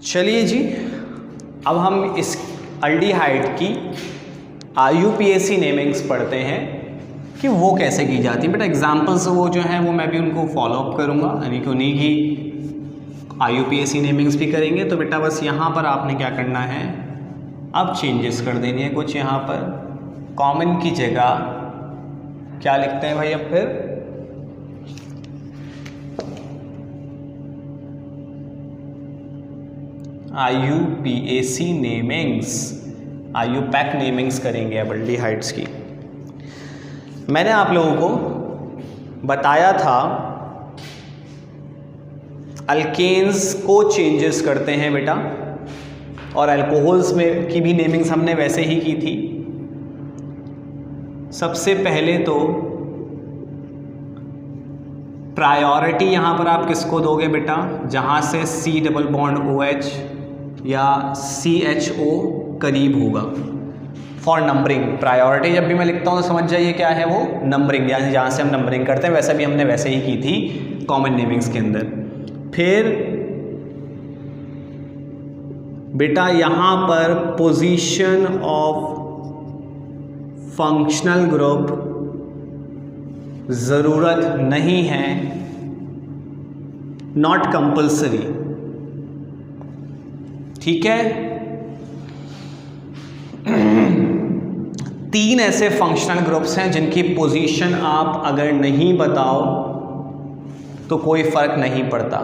चलिए जी, अब हम इस अल्डिहाइड की IUPAC नेमिंग्स पढ़ते हैं कि वो कैसे की जाती है। बेटा एग्जाम्पल्स वो जो हैं वो मैं भी उनको फॉलो अप करूँगा, यानी कि उन्हीं की IUPAC नेमिंग्स भी करेंगे। तो बेटा बस यहाँ पर आपने क्या करना है, अब चेंजेस कर देनी है कुछ। यहाँ पर कॉमन की जगह क्या लिखते हैं भाई, अब फिर IUPAC नेमिंग्स, IUPAC नेमिंग्स करेंगे अब अल्डिहाइड्स की। मैंने आप लोगों को बताया था अल्केन्स को चेंजेस करते हैं बेटा, और अल्कोहल्स में की भी नेमिंग्स हमने वैसे ही की थी। सबसे पहले तो प्रायोरिटी यहाँ पर आप किसको दोगे बेटा, जहाँ से C डबल बॉन्ड OH या CHO करीब होगा। फॉर नंबरिंग प्रायोरिटी जब भी मैं लिखता हूँ तो समझ जाइए क्या है वो, नंबरिंग, यानी जहाँ से हम नंबरिंग करते हैं। वैसे भी हमने वैसे ही की थी कॉमन नेमिंग्स के अंदर। फिर बेटा यहाँ पर पोजीशन ऑफ फंक्शनल ग्रुप ज़रूरत नहीं है, नॉट कंपल्सरी, ठीक है। 3 ऐसे फंक्शनल ग्रुप्स हैं जिनकी पोजीशन आप अगर नहीं बताओ तो कोई फर्क नहीं पड़ता।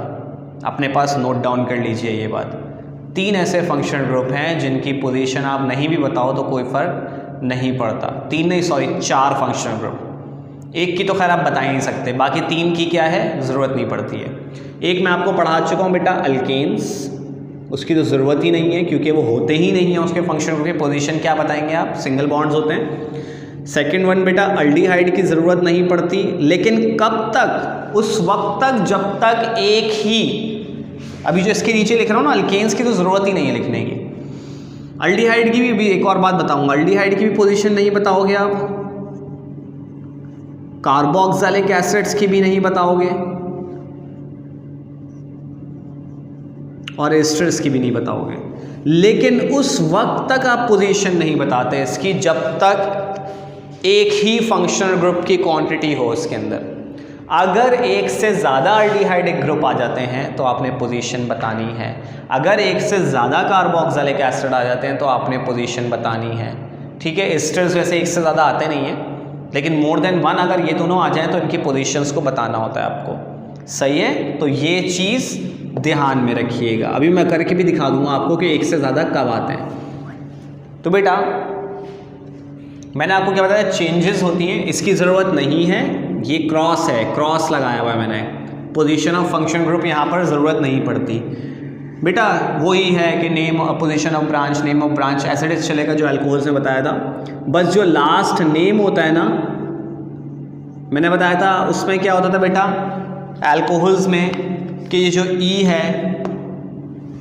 अपने पास नोट डाउन कर लीजिए ये बात। 3 ऐसे फंक्शनल ग्रुप हैं जिनकी पोजीशन आप नहीं भी बताओ तो कोई फर्क नहीं पड़ता। 3 नहीं, सॉरी 4 फंक्शनल ग्रुप। एक की तो खैर आप बता ही नहीं सकते, बाकी 3 की क्या है, ज़रूरत नहीं पड़ती है। एक मैं आपको पढ़ा चुका हूँ बेटा अल्केन्स, उसकी तो ज़रूरत ही नहीं है क्योंकि वो होते ही नहीं है। उसके फंक्शनल ग्रुप की पोजीशन क्या बताएंगे आप, सिंगल बॉन्ड्स होते हैं। सेकंड वन बेटा अल्डिहाइड की ज़रूरत नहीं पड़ती, लेकिन कब तक, उस वक्त तक जब तक एक ही, अभी जो इसके नीचे लिख रहा हूँ ना, अल्केन्स की तो ज़रूरत ही नहीं है लिखने की। अल्डिहाइड की भी एक और बात बताऊंगा, अल्डिहाइड की भी पोजीशन नहीं बताओगे आप, कार्बोक्सिलिक एसिड्स की भी नहीं बताओगे, और एस्टर्स की भी नहीं बताओगे। लेकिन उस वक्त तक आप पोजीशन नहीं बताते इसकी जब तक एक ही फंक्शनल ग्रुप की क्वांटिटी हो इसके अंदर। अगर एक से ज़्यादा अल्डिहाइड एक ग्रुप आ जाते हैं तो आपने पोजीशन बतानी है। अगर एक से ज़्यादा कार्बोक्सिलिक एसिड आ जाते हैं तो आपने पोजीशन बतानी है, ठीक है। एस्टर्स वैसे एक से ज़्यादा आते नहीं हैं, लेकिन मोर देन 1 अगर ये दोनों आ जाएं तो इनकी पोजीशंस को बताना होता है आपको, सही है। तो ये चीज़ ध्यान में रखिएगा। अभी मैं करके भी दिखा दूंगा आपको कि एक से ज़्यादा कब आते हैं। तो बेटा मैंने आपको क्या बताया, चेंजेस होती हैं, इसकी ज़रूरत नहीं है। ये क्रॉस है, क्रॉस लगाया हुआ है मैंने, पोजीशन ऑफ फंक्शन ग्रुप यहाँ पर ज़रूरत नहीं पड़ती बेटा। वही है कि name position of branch, name of branch ऐसे चलेगा जो अल्कोहल्स ने बताया था। बस जो लास्ट नेम होता है ना, मैंने बताया था उसमें क्या होता था बेटा, अल्कोहल्स में कि ये जो E है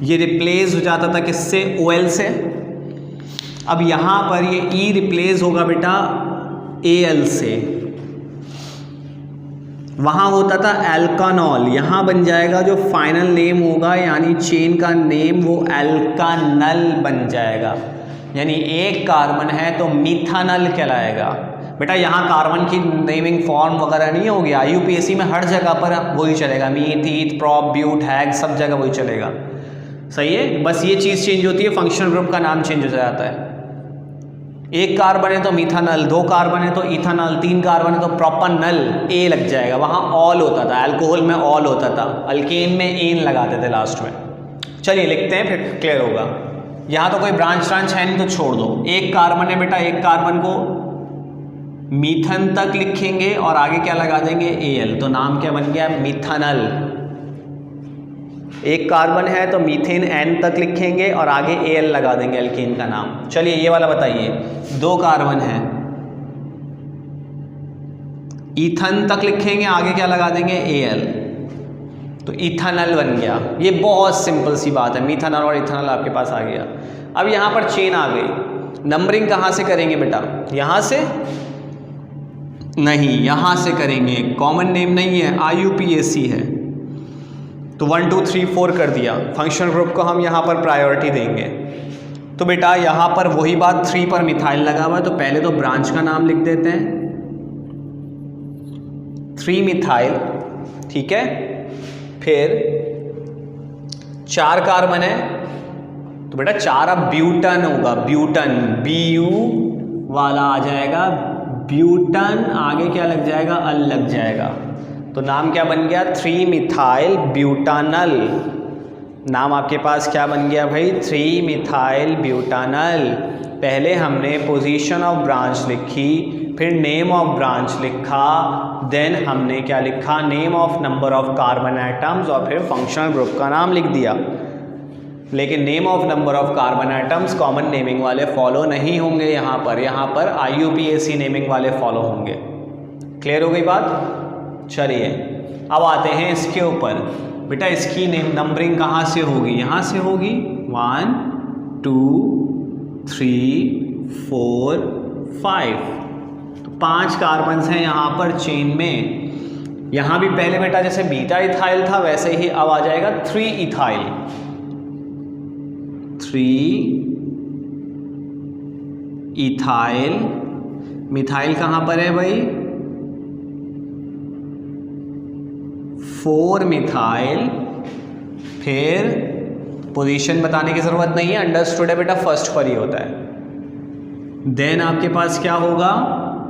ये रिप्लेस हो जाता था किससे, OL से। अब यहाँ पर ये E रिप्लेस होगा बेटा AL से। वहाँ होता था एल्कानॉल, यहाँ बन जाएगा जो फाइनल नेम होगा, यानी चेन का नेम वो एल्कानल बन जाएगा। यानी एक कार्बन है तो मीथानल कहलाएगा बेटा। यहाँ कार्बन की नेमिंग फॉर्म वगैरह नहीं होगी। IUPAC में हर जगह पर वही चलेगा, मीथ, ईथ, प्रोप, ब्यूट, हैग, सब जगह वही चलेगा, सही है। बस ये चीज़ चेंज होती है, फंक्शनल ग्रुप का नाम चेंज हो जाता है। एक कार्बन है तो मीथानल, 2 कार्बन है तो इथानल, 3 कार्बन है तो प्रोपानल, A लग जाएगा। वहाँ ऑल होता था, अल्कोहल में ऑल होता था, अल्केन में एन लगाते थे लास्ट में। चलिए लिखते हैं फिर क्लियर होगा। यहाँ तो कोई ब्रांच है नहीं तो छोड़ दो। एक कार्बन है बेटा, एक कार्बन को मीथन तक लिखेंगे और आगे क्या लगा देंगे, Al, तो नाम क्या बन गया, मिथानल। एक कार्बन है तो मीथेन N तक लिखेंगे और आगे Al लगा देंगे, अल्केन का नाम। चलिए ये वाला बताइए, 2 कार्बन है, ईथन तक लिखेंगे, आगे क्या लगा देंगे, Al, तो इथानल बन गया। ये बहुत सिंपल सी बात है, मीथानल और इथानल आपके पास आ गया। अब यहाँ पर चेन आ गई। नंबरिंग कहाँ से करेंगे बेटा, यहाँ से नहीं, यहाँ से करेंगे। कॉमन नेम नहीं है, IUPAC है। तो तो 1 2 3 4 कर दिया, फंक्शनल ग्रुप को हम यहाँ पर प्रायोरिटी देंगे। तो बेटा यहाँ पर वही बात 3 पर मिथाइल लगा हुआ है, तो पहले तो ब्रांच का नाम लिख देते हैं 3 मिथाइल, ठीक है। फिर 4 कार्बन है, तो बेटा 4 अब ब्यूटन होगा, ब्यूटन, BU वाला आ जाएगा ब्यूटन, आगे क्या लग जाएगा, अल लग जाएगा। तो नाम क्या बन गया, 3 मिथाइल ब्यूटानल। नाम आपके पास क्या बन गया भाई, 3 मिथाइल ब्यूटानल। पहले हमने पोजीशन ऑफ ब्रांच लिखी, फिर नेम ऑफ ब्रांच लिखा, देन हमने क्या लिखा, name of number of carbon atoms, और फिर फंक्शनल ग्रुप का नाम लिख दिया। लेकिन name of number of carbon atoms common naming वाले फॉलो नहीं होंगे यहाँ पर IUPAC नेमिंग वाले फॉलो होंगे। क्लियर हो गई बात। चलिए अब आते हैं इसके ऊपर। बेटा इसकी नंबरिंग कहाँ से होगी, यहाँ से होगी, 1 2 3 4 5। तो 5 कार्बन्स हैं यहाँ पर चेन में। यहाँ भी पहले बेटा जैसे बीटा इथाइल था वैसे ही अब आ जाएगा 3 इथाइल, 3 इथाइल। मिथाइल कहाँ पर है भाई, 4 मिथाइल। फिर पोजीशन बताने की ज़रूरत नहीं है, अंडरस्टूड है बेटा, फर्स्ट पर ही होता है। देन आपके पास क्या होगा,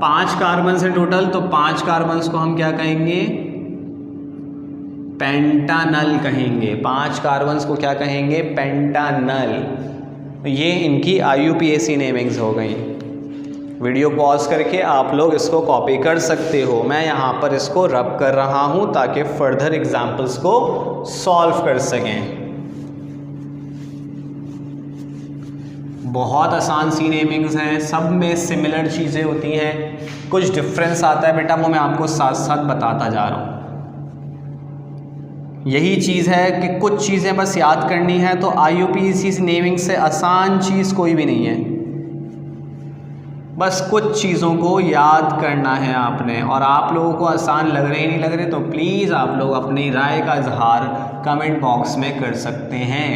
5 कार्बन है टोटल, तो 5 कार्बन्स को हम क्या कहेंगे, पेंटानल कहेंगे। 5 कार्बन्स को क्या कहेंगे, पेंटानल। ये इनकी IUPAC नेमिंग्स हो गई। वीडियो पॉज करके आप लोग इसको कॉपी कर सकते हो। मैं यहाँ पर इसको रब कर रहा हूँ ताकि फर्दर एग्जाम्पल्स को सॉल्व कर सकें। बहुत आसान सी नेमिंग्स हैं, सब में सिमिलर चीज़ें होती हैं, कुछ डिफरेंस आता है बेटा वो मैं आपको साथ साथ बताता जा रहा हूँ। यही चीज़ है कि कुछ चीज़ें बस याद करनी है, तो IUPAC नेमिंग से आसान चीज़ कोई भी नहीं है, बस कुछ चीज़ों को याद करना है आपने। और आप लोगों को आसान लग रहे नहीं लग रहे तो प्लीज़ आप लोग अपनी राय का इजहार कमेंट बॉक्स में कर सकते हैं,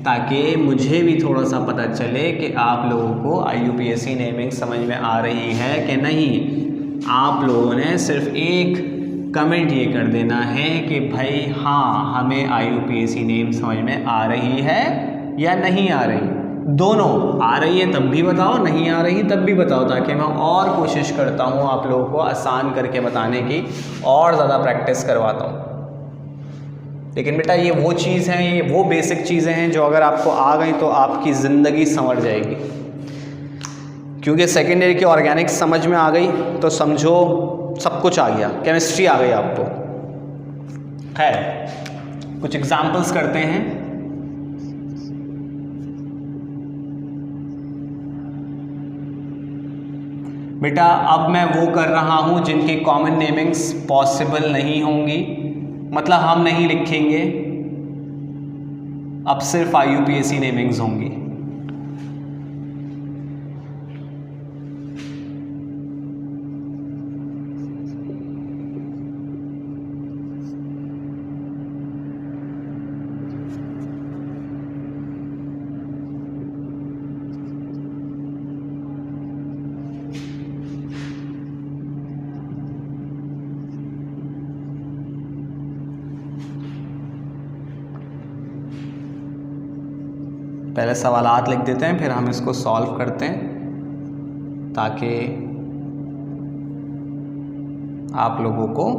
ताकि मुझे भी थोड़ा सा पता चले कि आप लोगों को IUPAC नेमिंग समझ में आ रही है कि नहीं। आप लोगों ने सिर्फ एक कमेंट ये कर देना है कि भाई हाँ हमें IUPAC नेम समझ में आ रही है या नहीं आ रही। दोनों आ रही है तब भी बताओ, नहीं आ रही तब भी बताओ, ताकि मैं और कोशिश करता हूँ आप लोगों को आसान करके बताने की, और ज़्यादा प्रैक्टिस करवाता हूँ। लेकिन बेटा ये वो चीज़ है, ये वो बेसिक चीज़ें हैं जो अगर आपको आ गई तो आपकी ज़िंदगी संवर जाएगी। क्योंकि सेकेंड ईयर की ऑर्गेनिक्स समझ में आ गई तो समझो सब कुछ आ गया, केमिस्ट्री आ गई आपको। खैर कुछ एग्जाम्पल्स करते हैं। बेटा अब मैं वो कर रहा हूँ जिनकी कॉमन नेमिंग्स पॉसिबल नहीं होंगी, मतलब हम नहीं लिखेंगे, अब सिर्फ IUPAC नेमिंग्स होंगी। पहले सवालात लिख देते हैं, फिर हम इसको सॉल्व करते हैं ताकि आप लोगों को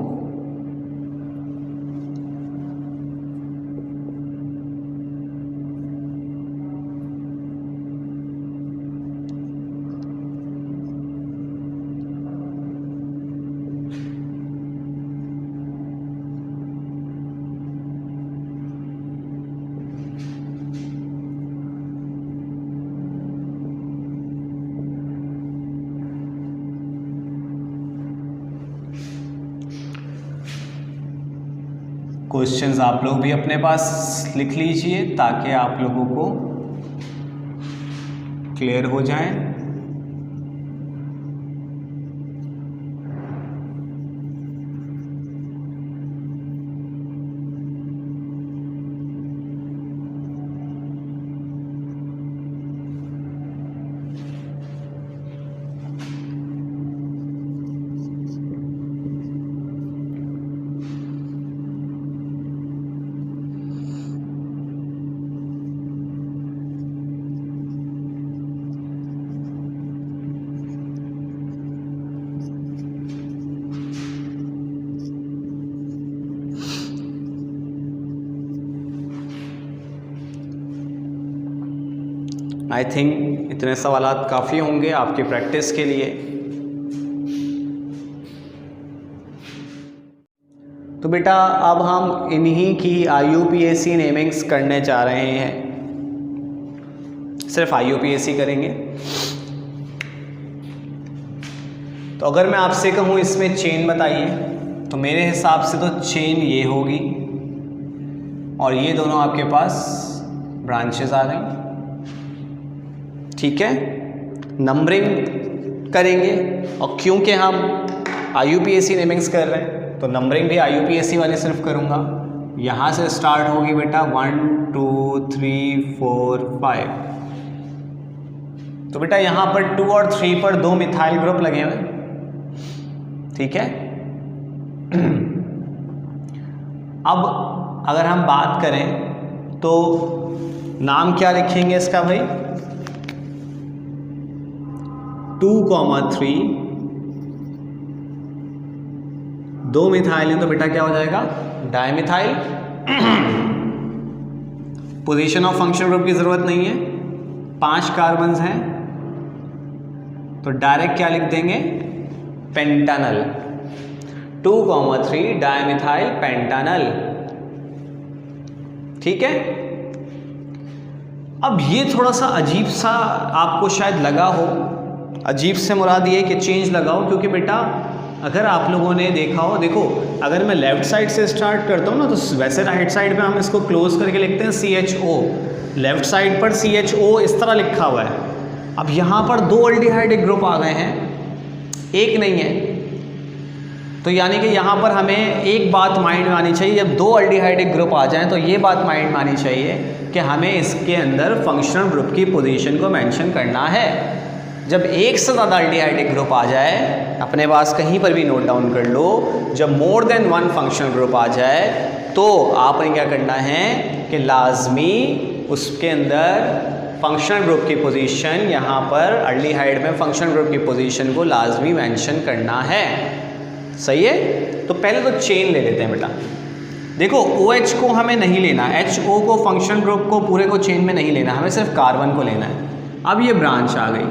क्वेश्चंस आप लोग भी अपने पास लिख लीजिए ताकि आप लोगों को क्लियर हो जाए। आई थिंक इतने सवालात काफ़ी होंगे आपकी प्रैक्टिस के लिए। तो बेटा अब हम इन्हीं की IUPAC नेमिंग्स करने जा रहे हैं, सिर्फ IUPAC करेंगे। तो अगर मैं आपसे कहूँ इसमें चेन बताइए, तो मेरे हिसाब से तो चेन ये होगी और ये दोनों आपके पास ब्रांचेस आ गई, ठीक है। नंबरिंग करेंगे और क्योंकि हम IUPAC नेमिंग्स कर रहे हैं तो नंबरिंग भी IUPAC वाले सिर्फ करूँगा। यहाँ से स्टार्ट होगी बेटा 1 2 3 4 5। तो बेटा यहाँ पर 2 और 3 पर 2 मिथाइल ग्रुप लगे हुए, ठीक है। अब अगर हम बात करें तो नाम क्या लिखेंगे इसका भाई, 2,3 2 मिथाइल है तो बेटा क्या हो जाएगा dimethyl. Position of function group की जरूरत नहीं है, 5 कार्बन्स हैं तो डायरेक्ट क्या लिख देंगे पेंटानल, 2,3 डायमिथाइल पेंटानल, ठीक है। अब ये थोड़ा सा अजीब सा आपको शायद लगा हो, अजीब से मुराद ये कि चेंज लगा हो, क्योंकि बेटा अगर आप लोगों ने देखा हो, देखो अगर मैं लेफ्ट साइड से स्टार्ट करता हूँ ना तो वैसे राइट साइड पे हम इसको क्लोज करके लिखते हैं CHO, लेफ्ट साइड पर CHO इस तरह लिखा हुआ है। अब यहाँ पर 2 अल्डिहाइड ग्रुप आ गए हैं, एक नहीं है, तो यानी कि यहाँ पर हमें एक बात माइंड में आनी चाहिए, जब 2 अल्डिहाइड ग्रुप आ जाएं तो ये बात माइंड में आनी चाहिए कि हमें इसके अंदर फंक्शनल ग्रुप की पोजीशन को मेंशन करना है। जब एक से ज़्यादा अल्डिहाइड ग्रुप आ जाए, अपने पास कहीं पर भी नोट डाउन कर लो, जब मोर देन 1 फंक्शनल ग्रुप आ जाए तो आपने क्या करना है कि लाजमी उसके अंदर फंक्शनल ग्रुप की पोजीशन, यहाँ पर अल्डिहाइड में फंक्शनल ग्रुप की पोजीशन को लाजमी मेंशन करना है, सही है। तो पहले तो चेन ले लेते हैं बेटा। देखो OH को हमें नहीं लेना, HO को फंक्शनल ग्रुप को पूरे को चेन में नहीं लेना, हमें सिर्फ कार्बन को लेना है। अब ये ब्रांच आ गई,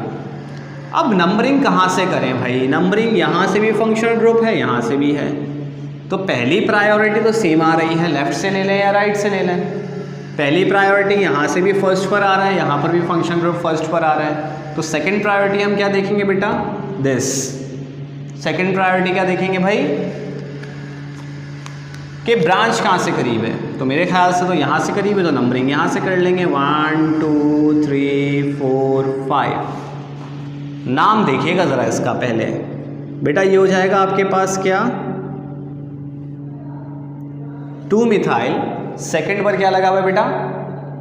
अब नंबरिंग कहाँ से करें भाई, नंबरिंग यहाँ से भी फंक्शनल ग्रुप है, यहाँ से भी है, तो पहली प्रायोरिटी तो सेम आ रही है, लेफ्ट से ले लें या राइट से ले लें। पहली प्रायोरिटी यहाँ से भी फर्स्ट पर आ रहा है, यहाँ पर भी फंक्शनल ग्रुप फर्स्ट पर आ रहा है, तो सेकंड प्रायोरिटी हम क्या देखेंगे बेटा, दिस। सेकंड प्रायोरिटी क्या देखेंगे भाई कि ब्रांच कहाँ से करीब है, तो मेरे ख्याल से तो यहाँ से करीब है, तो नंबरिंग यहाँ से कर लेंगे 1 2 3 4 5। नाम देखिएगा ज़रा इसका पहले बेटा, ये हो जाएगा आपके पास क्या 2 मिथाइल, सेकंड पर क्या लगा हुआ है बेटा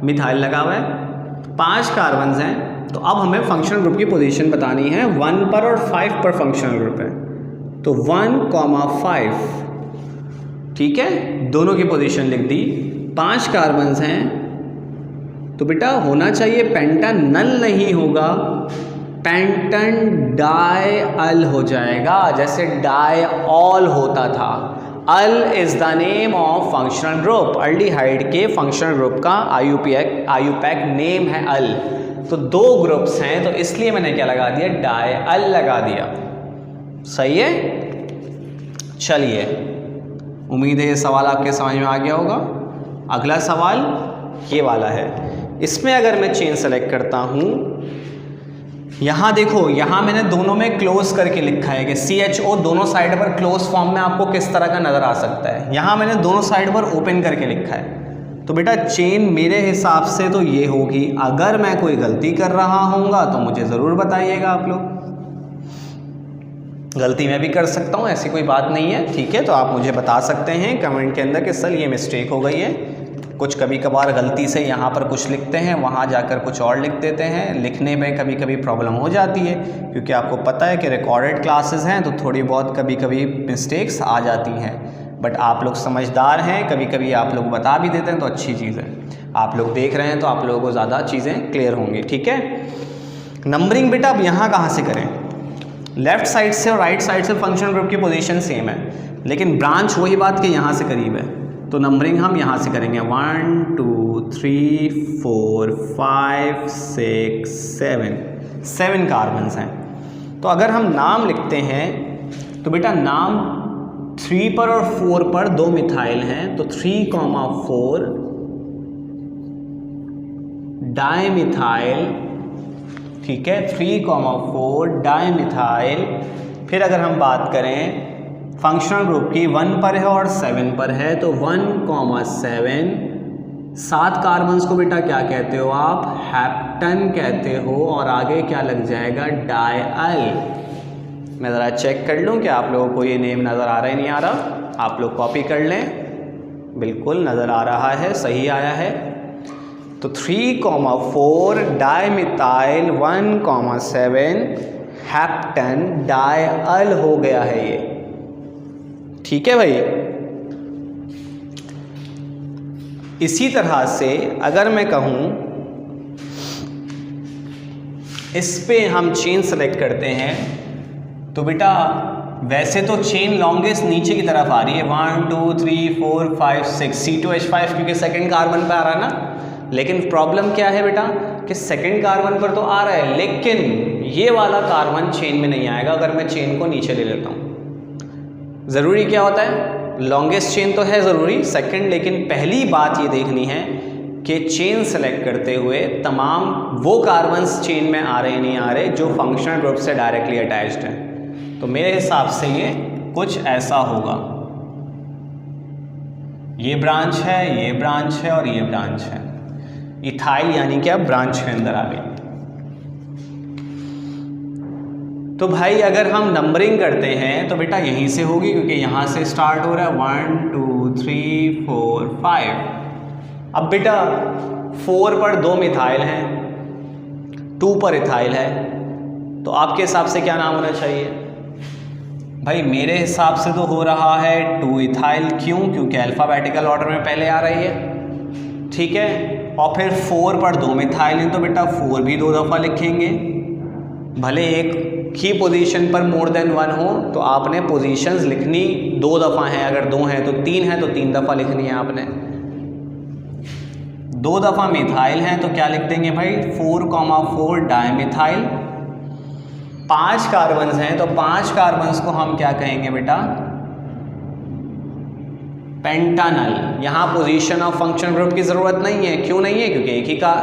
मिथाइल लगा हुआ है, 5 कार्बन्स हैं, तो अब हमें फंक्शनल ग्रुप की पोजीशन बतानी है। 1 पर और 5 पर फंक्शनल ग्रुप है, तो 1,5, ठीक है, दोनों की पोजीशन लिख दी। 5 कार्बन्स हैं तो बेटा होना चाहिए पेंटानल, नहीं होगा पेंटन डायअल हो जाएगा, जैसे डायऑल होता था। All is the name of functional group, aldehyde के फंक्शनल ग्रुप का IUPAC नेम है अल। तो 2 ग्रुप्स हैं तो इसलिए मैंने क्या लगा दिया डायअल लगा दिया, सही है। चलिए उम्मीद है ये सवाल आपके समझ में आ गया होगा। अगला सवाल ये वाला है, इसमें अगर मैं चेन सेलेक्ट करता हूँ, यहाँ देखो यहाँ मैंने दोनों में क्लोज करके लिखा है कि CHO दोनों साइड पर क्लोज फॉर्म में आपको किस तरह का नज़र आ सकता है, यहाँ मैंने दोनों साइड पर ओपन करके लिखा है। तो बेटा चेन मेरे हिसाब से तो ये होगी, अगर मैं कोई गलती कर रहा हूँगा तो मुझे ज़रूर बताइएगा आप लोग, गलती मैं भी कर सकता हूँ, ऐसी कोई बात नहीं है, ठीक है। तो आप मुझे बता सकते हैं कमेंट के अंदर कि सर ये मिस्टेक हो गई है। कुछ कभी कभार गलती से यहाँ पर कुछ लिखते हैं, वहाँ जाकर कुछ और लिख देते हैं, लिखने में कभी कभी प्रॉब्लम हो जाती है, क्योंकि आपको पता है कि रिकॉर्डेड क्लासेस हैं तो थोड़ी बहुत कभी कभी मिस्टेक्स आ जाती हैं। बट आप लोग समझदार हैं, कभी कभी आप लोग बता भी देते हैं तो अच्छी चीज़ है। आप लोग देख रहे हैं तो आप लोगों को ज़्यादा चीज़ें क्लियर होंगी, ठीक है। नंबरिंग बेटा अब यहाँ कहाँ से करें, लेफ्ट साइड से और राइट साइड से फंक्शनल ग्रुप की पोजीशन सेम है, लेकिन ब्रांच वही बात कि यहाँ से करीब है, तो नंबरिंग हम यहाँ से करेंगे 1 2 3 4 5 6 7 कार्बन्स हैं। तो अगर हम नाम लिखते हैं तो बेटा नाम 3 पर और 4 पर 2 मिथाइल हैं, तो 3,4 डाइमिथाइल, ठीक है, 3,4 डाइमिथाइल। फिर अगर हम बात करें फंक्शनल ग्रुप की 1 पर है और 7 पर है, तो 1,7 7 कार्बन्स को बेटा क्या कहते हो आप? हेप्टन कहते हो। और आगे क्या लग जाएगा? डायअल। मैं ज़रा चेक कर लूँ कि आप लोगों को ये नेम नज़र आ रहा है नहीं आ रहा। आप लोग कॉपी कर लें, बिल्कुल नज़र आ रहा है, सही आया है। तो 3,4 डाइमिथाइल 1,7 हेप्टन डायअल हो गया है ये, ठीक है भाई। इसी तरह से अगर मैं कहूँ इस पे हम चेन सेलेक्ट करते हैं, तो बेटा वैसे तो चेन लॉन्गेस्ट नीचे की तरफ आ रही है, 1 2 3 4 5 6 C2H5 क्योंकि सेकंड कार्बन पे आ रहा है ना। लेकिन प्रॉब्लम क्या है बेटा कि सेकंड कार्बन पर तो आ रहा है, लेकिन ये वाला कार्बन चेन में नहीं आएगा अगर मैं चेन को नीचे ले लेता हूँ। ज़रूरी क्या होता है? लॉन्गेस्ट चेन तो है ज़रूरी, सेकंड, लेकिन पहली बात ये देखनी है कि चेन सेलेक्ट करते हुए तमाम वो कार्बन्स चेन में आ रहे नहीं आ रहे जो फंक्शनल ग्रुप से डायरेक्टली अटैच्ड हैं। तो मेरे हिसाब से ये कुछ ऐसा होगा, ये ब्रांच है, ये ब्रांच है और ये ब्रांच है। इथाइल यानी कि अब ब्रांच के अंदर आ गई। तो भाई अगर हम नंबरिंग करते हैं तो बेटा यहीं से होगी क्योंकि यहाँ से स्टार्ट हो रहा है 1 2 3 4 5। अब बेटा 4 पर 2 मिथाइल हैं, 2 पर इथाइल है, तो आपके हिसाब से क्या नाम होना चाहिए? भाई मेरे हिसाब से तो हो रहा है 2 इथाइल। क्यों? क्योंकि अल्फ़ाबेटिकल ऑर्डर में पहले आ रही है, ठीक है। और फिर 4 पर 2 मिथाइल हैं, तो बेटा 4 भी 2 दफ़ा लिखेंगे। भले एक ही पोजीशन पर मोर देन 1 हो तो आपने पोजीशंस लिखनी 2 दफ़ा हैं, अगर 2 हैं तो 3 हैं तो 3 दफ़ा लिखनी है आपने। 2 दफ़ा मिथाइल हैं तो क्या लिख देंगे भाई? 4,4 डाइमिथाइल। 5 कार्बन्स हैं तो 5 कार्बन्स को हम क्या कहेंगे बेटा? पेंटानल। यहाँ पोजीशन ऑफ फंक्शन ग्रुप की ज़रूरत नहीं है। क्यों नहीं है? क्योंकि एक ही का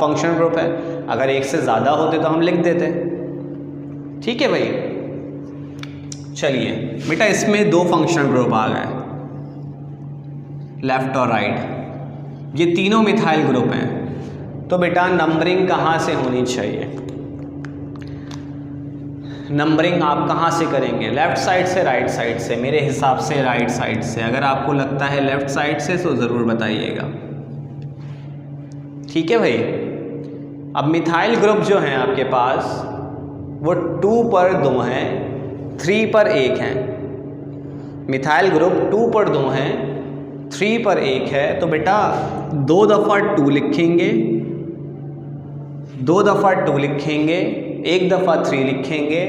फंक्शन ग्रुप है। अगर एक से ज़्यादा होते तो हम लिख देते, ठीक है भाई। चलिए बेटा इसमें 2 फंक्शनल ग्रुप आ गए, लेफ्ट और राइट, ये तीनों मिथाइल ग्रुप हैं। तो बेटा नंबरिंग कहाँ से होनी चाहिए? नंबरिंग आप कहाँ से करेंगे? लेफ़्ट साइड से, राइट साइड से? मेरे हिसाब से राइट साइड से। अगर आपको लगता है लेफ़्ट साइड से तो ज़रूर बताइएगा, ठीक है भाई। अब मिथाइल ग्रुप जो हैं आपके पास वो 2 पर 2 हैं, 3 पर 1 हैं। मिथाइल ग्रुप 2 पर 2 हैं, 3 पर 1 है, तो बेटा 2 दफ़ा 2 लिखेंगे, 2 दफ़ा 2 लिखेंगे, 1 दफ़ा 3 लिखेंगे।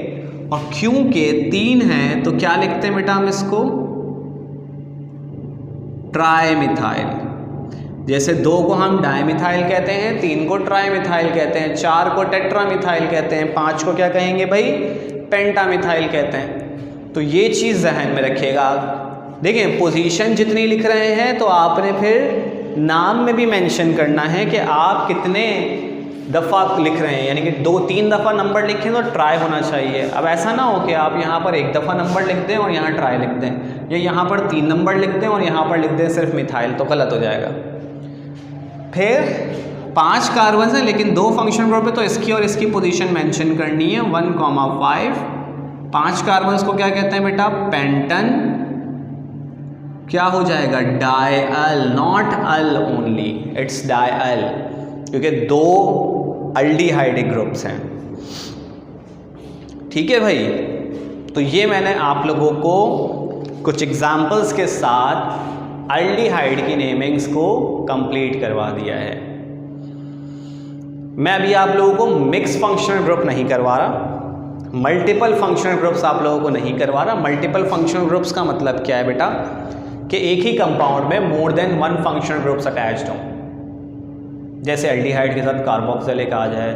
और क्योंकि 3 हैं तो क्या लिखते हैं बेटा हम इसको? ट्राइमिथाइल। जैसे 2 को हम डाइमिथाइल कहते हैं, 3 को ट्राइमिथाइल कहते हैं, 4 को टेट्रामिथाइल कहते हैं, 5 को क्या कहेंगे भाई? पेंटामिथाइल कहते हैं। तो ये चीज़ जहन में रखिएगा। देखिए पोजीशन जितनी लिख रहे हैं तो आपने फिर नाम में भी मेंशन करना है कि आप कितने दफ़ा लिख रहे हैं, यानी कि 2-3 दफ़ा नंबर लिखें तो ट्राई होना चाहिए। अब ऐसा ना हो कि आप यहाँ पर 1 दफ़ा नंबर लिख दें और यहाँ ट्राई लिख दें, या यहाँ पर 3 नंबर लिख दें और यहाँ पर लिख दें सिर्फ मिथाइल, तो गलत हो जाएगा। फिर 5 कार्बन हैं लेकिन 2 फंक्शन ग्रुप है, तो इसकी और इसकी पोजीशन मेंशन करनी है 1,5। 5 कार्बन्स को क्या कहते हैं बेटा? पेंटन। क्या हो जाएगा? डायअल, नॉट अल ओनली, इट्स डायअल, क्योंकि 2 अल्डिहाइडिक ग्रुप्स हैं, ठीक है भाई। तो ये मैंने आप लोगों को कुछ एग्जाम्पल्स के साथ अल्डिहाइड की नेमिंग्स को कंप्लीट करवा दिया है। मैं अभी आप लोगों को मिक्स फंक्शनल ग्रुप नहीं करवा रहा, मल्टीपल फंक्शनल ग्रुप्स आप लोगों को नहीं करवा रहा। मल्टीपल फंक्शनल ग्रुप्स का मतलब क्या है बेटा? कि एक ही कंपाउंड में more than 1 functional groups attached हों, जैसे एल्डिहाइड के साथ कार्बोक्सिलिक आ जाए,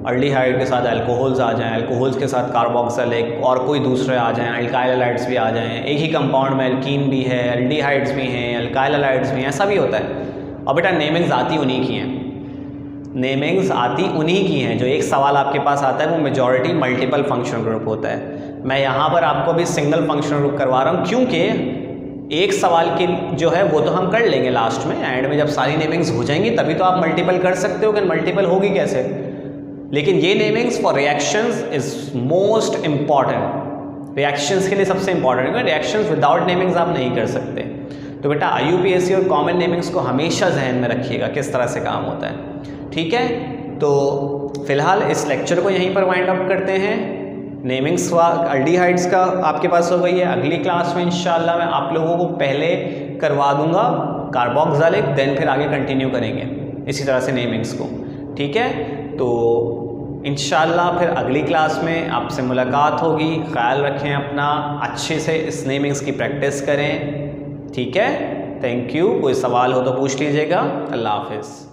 एल्डिहाइड के साथ अल्कोहल्स आ जाएं, अल्कोहल्स के साथ कार्बोक्सिलिक और कोई दूसरे आ जाएं, अल्काइल हैलाइड्स भी आ जाएं, एक ही कंपाउंड में एल्कीन भी है, एल्डिहाइड्स भी हैं, अल्काइल हैलाइड्स भी हैं, ऐसा भी होता है। और बेटा नेमिंग्स आती उन्हीं की हैं, नेमिंग्स आती उन्हीं की हैं। जो एक सवाल आपके पास आता है वो मेजॉरिटी मल्टीपल फंक्शनल ग्रुप होता है। मैं यहाँ पर आपको भी सिंगल फंक्शनल ग्रुप करवा रहा हूँ, क्योंकि एक सवाल की जो है वो तो हम कर लेंगे लास्ट में, एंड में जब सारी नेमिंग्स हो जाएंगी तभी तो आप मल्टीपल कर सकते हो, कि मल्टीपल होगी कैसे। लेकिन ये namings for reactions is most important, reactions के लिए सबसे इंपॉर्टेंट, क्योंकि रिएक्शंस विदाउट नेमिंग्स आप नहीं कर सकते। तो बेटा IUPAC और कॉमन नेमिंग्स को हमेशा जहन में रखिएगा किस तरह से काम होता है, ठीक है। तो फिलहाल इस लेक्चर को यहीं पर वाइंड अप करते हैं। नेमिंग्स एल्डिहाइड्स का आपके पास हो गई है। अगली क्लास में इंशाल्लाह मैं आप लोगों को पहले करवा दूंगा कार्बोक्सिलिक, देन फिर आगे कंटिन्यू करेंगे इसी तरह से नेमिंग्स को, ठीक है। तो इंशाल्लाह फिर अगली क्लास में आपसे मुलाकात होगी। ख्याल रखें अपना, अच्छे से इस नेमिंग्स की प्रैक्टिस करें, ठीक है। Thank you. कोई सवाल हो तो पूछ लीजिएगा। अल्लाह हाफिज़।